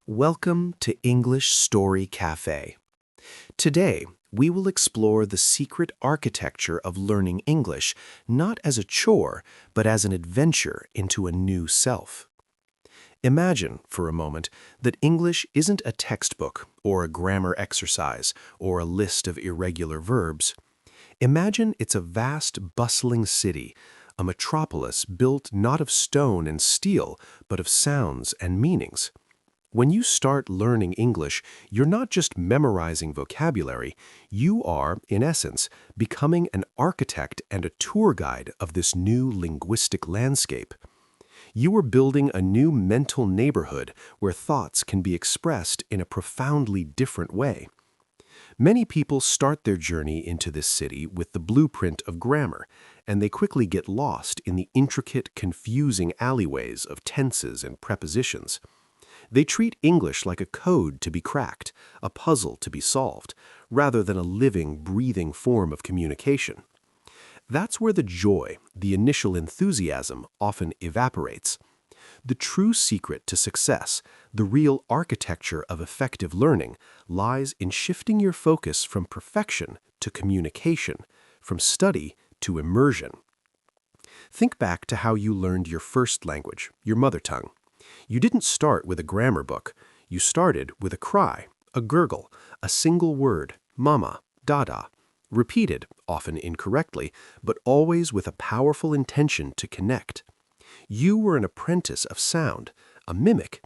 Welcome to English Story Cafe. Today, we will explore the secret architecture of learning English not as a chore, but as an adventure into a new self. Imagine, for a moment, that English isn't a textbook or a grammar exercise or a list of irregular verbs. Imagine it's a vast, bustling city, a metropolis built not of stone and steel, but of sounds and meanings. When you start learning English, you're not just memorizing vocabulary, you are, in essence, becoming an architect and a tour guide of this new linguistic landscape. You are building a new mental neighborhood where thoughts can be expressed in a profoundly different way. Many people start their journey into this city with the blueprint of grammar, and they quickly get lost in the intricate, confusing alleyways of tenses and prepositions. They treat English like a code to be cracked, a puzzle to be solved, rather than a living, breathing form of communication. That's where the joy, the initial enthusiasm, often evaporates. The true secret to success, the real architecture of effective learning, lies in shifting your focus from perfection to communication, from study to immersion. Think back to how you learned your first language, your mother tongue. You didn't start with a grammar book. You started with a cry, a gurgle, a single word, mama, dada, repeated, often incorrectly, but always with a powerful intention to connect. You were an apprentice of sound, a mimic.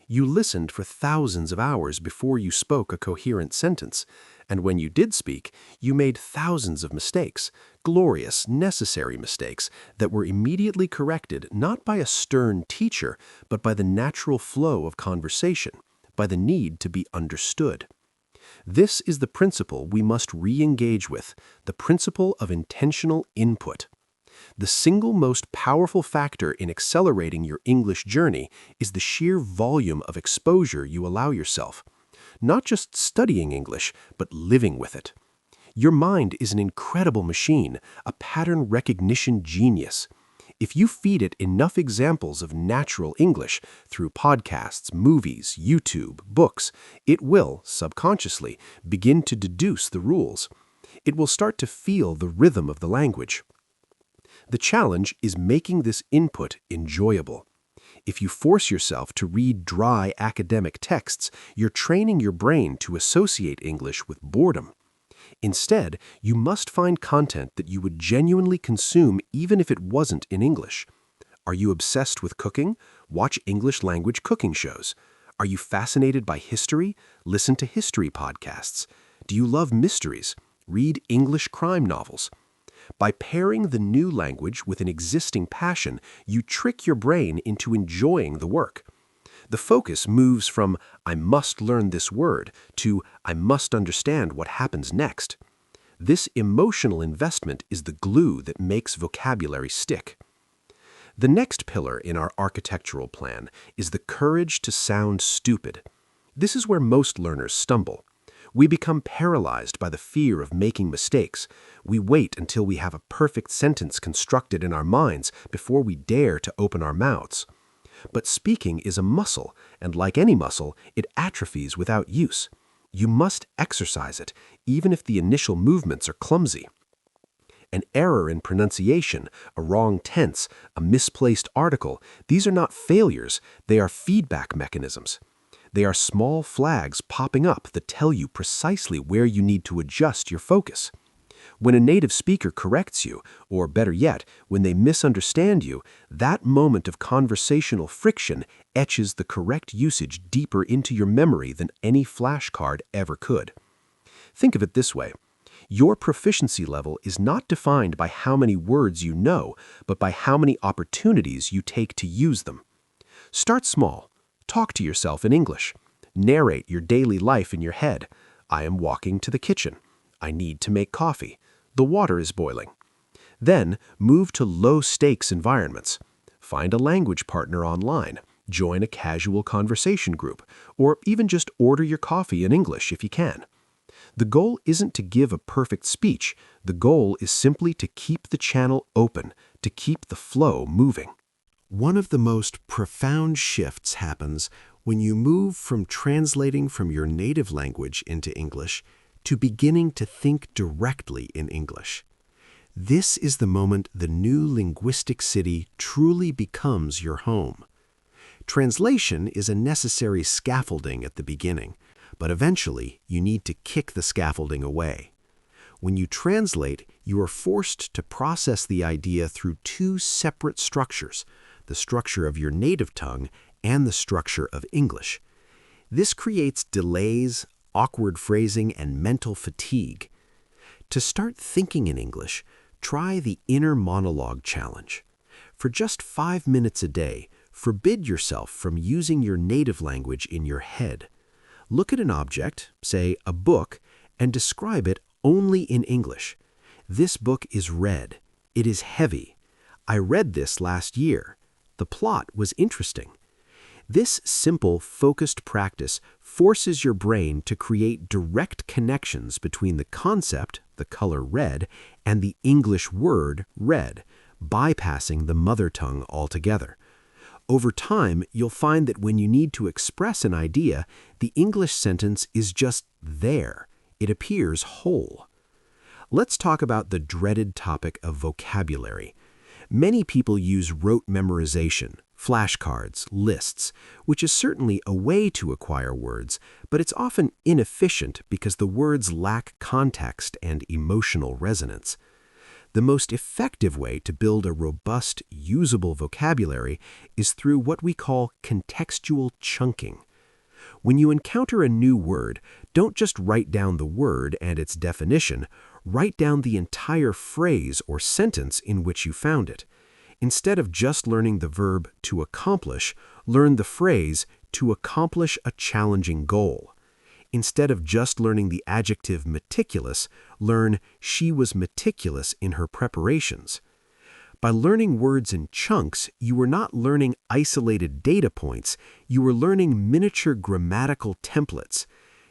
You listened for thousands of hours before you spoke a coherent sentence, and when you did speak, you made thousands of mistakes, glorious, necessary mistakes that were immediately corrected not by a stern teacher, but by the natural flow of conversation, by the need to be understood. This is the principle we must re-engage with, the principle of intentional input. The single most powerful factor in accelerating your English journey is the sheer volume of exposure you allow yourself. Not just studying English, but living with it. Your mind is an incredible machine, a pattern recognition genius. If you feed it enough examples of natural English through podcasts, movies, YouTube, books, it will, subconsciously, begin to deduce the rules. It will start to feel the rhythm of the language. The challenge is making this input enjoyable. If you force yourself to read dry academic texts, you're training your brain to associate English with boredom. Instead, you must find content that you would genuinely consume even if it wasn't in English. Are you obsessed with cooking? Watch English language cooking shows. Are you fascinated by history? Listen to history podcasts. Do you love mysteries? Read English crime novels. By pairing the new language with an existing passion, you trick your brain into enjoying the work. The focus moves from "I must learn this word" to "I must understand what happens next." This emotional investment is the glue that makes vocabulary stick. The next pillar in our architectural plan is the courage to sound stupid. This is where most learners stumble. We become paralyzed by the fear of making mistakes. We wait until we have a perfect sentence constructed in our minds before we dare to open our mouths. But speaking is a muscle, and like any muscle, it atrophies without use. You must exercise it, even if the initial movements are clumsy. An error in pronunciation, a wrong tense, a misplaced article, these are not failures, they are feedback mechanisms. They are small flags popping up that tell you precisely where you need to adjust your focus. When a native speaker corrects you, or better yet, when they misunderstand you, that moment of conversational friction etches the correct usage deeper into your memory than any flashcard ever could. Think of it this way. Your proficiency level is not defined by how many words you know, but by how many opportunities you take to use them. Start small. Talk to yourself in English. Narrate your daily life in your head. I am walking to the kitchen. I need to make coffee. The water is boiling. Then move to low-stakes environments. Find a language partner online. Join a casual conversation group, or even just order your coffee in English if you can. The goal isn't to give a perfect speech. The goal is simply to keep the channel open, to keep the flow moving. One of the most profound shifts happens when you move from translating from your native language into English to beginning to think directly in English. This is the moment the new linguistic city truly becomes your home. Translation is a necessary scaffolding at the beginning, but eventually you need to kick the scaffolding away. When you translate, you are forced to process the idea through two separate structures, the structure of your native tongue and the structure of English. This creates delays, awkward phrasing, and mental fatigue. To start thinking in English, try the inner monologue challenge. For just 5 minutes a day, forbid yourself from using your native language in your head. Look at an object, say a book, and describe it only in English. This book is red. It is heavy. I read this last year. The plot was interesting. This simple, focused practice forces your brain to create direct connections between the concept, the color red, and the English word red, bypassing the mother tongue altogether. Over time, you'll find that when you need to express an idea, the English sentence is just there. It appears whole. Let's talk about the dreaded topic of vocabulary. Many people use rote memorization, flashcards, lists, which is certainly a way to acquire words, but it's often inefficient because the words lack context and emotional resonance. The most effective way to build a robust, usable vocabulary is through what we call contextual chunking. When you encounter a new word, don't just write down the word and its definition, write down the entire phrase or sentence in which you found it. Instead of just learning the verb to accomplish, learn the phrase to accomplish a challenging goal. Instead of just learning the adjective meticulous, learn she was meticulous in her preparations. By learning words in chunks, you were not learning isolated data points, you were learning miniature grammatical templates.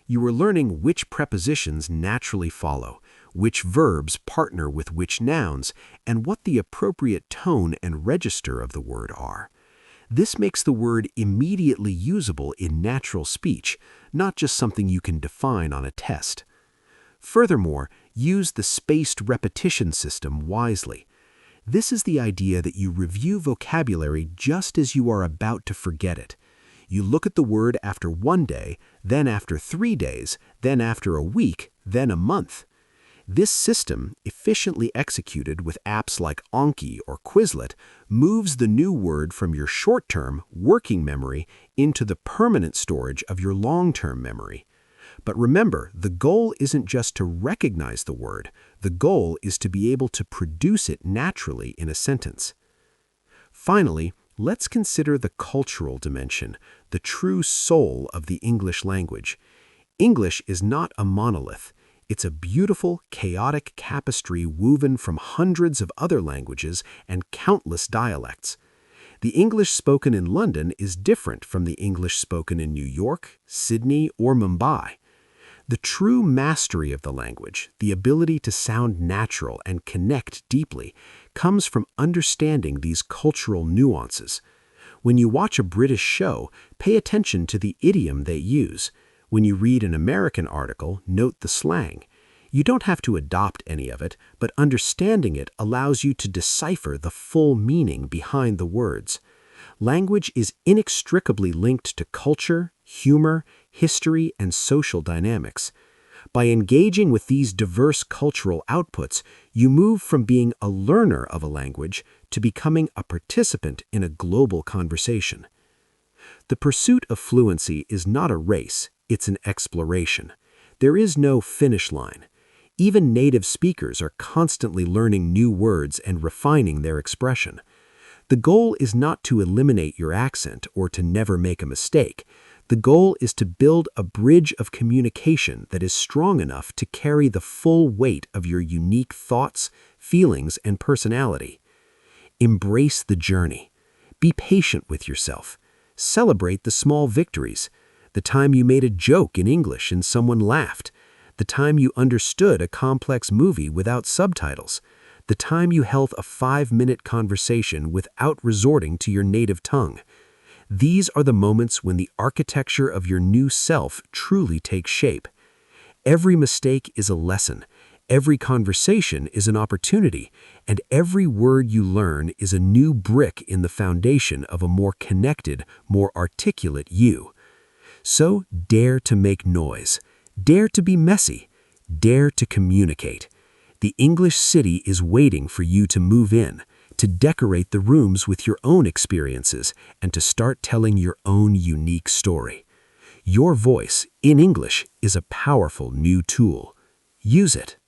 You were learning which prepositions naturally follow, which verbs partner with which nouns, and what the appropriate tone and register of the word are. This makes the word immediately usable in natural speech, not just something you can define on a test. Furthermore, use the spaced repetition system wisely. This is the idea that you review vocabulary just as you are about to forget it. You look at the word after 1 day, then after 3 days, then after a week, then a month. This system, efficiently executed with apps like Anki or Quizlet, moves the new word from your short-term, working memory into the permanent storage of your long-term memory. But remember, the goal isn't just to recognize the word. The goal is to be able to produce it naturally in a sentence. Finally, let's consider the cultural dimension, the true soul of the English language. English is not a monolith. It's a beautiful, chaotic tapestry woven from hundreds of other languages and countless dialects. The English spoken in London is different from the English spoken in New York, Sydney, or Mumbai. The true mastery of the language, the ability to sound natural and connect deeply, comes from understanding these cultural nuances. When you watch a British show, pay attention to the idiom they use. When you read an American article, note the slang. You don't have to adopt any of it, but understanding it allows you to decipher the full meaning behind the words. Language is inextricably linked to culture, humor, history, and social dynamics. By engaging with these diverse cultural outputs, you move from being a learner of a language to becoming a participant in a global conversation. The pursuit of fluency is not a race, it's an exploration. There is no finish line. Even native speakers are constantly learning new words and refining their expression. The goal is not to eliminate your accent or to never make a mistake. The goal is to build a bridge of communication that is strong enough to carry the full weight of your unique thoughts, feelings, and personality. Embrace the journey. Be patient with yourself. Celebrate the small victories. The time you made a joke in English and someone laughed. The time you understood a complex movie without subtitles. The time you held a 5-minute conversation without resorting to your native tongue. These are the moments when the architecture of your new self truly takes shape. Every mistake is a lesson, every conversation is an opportunity, and every word you learn is a new brick in the foundation of a more connected, more articulate you. So dare to make noise, dare to be messy, dare to communicate. The English city is waiting for you to move in, to decorate the rooms with your own experiences, and to start telling your own unique story. Your voice, in English, is a powerful new tool. Use it.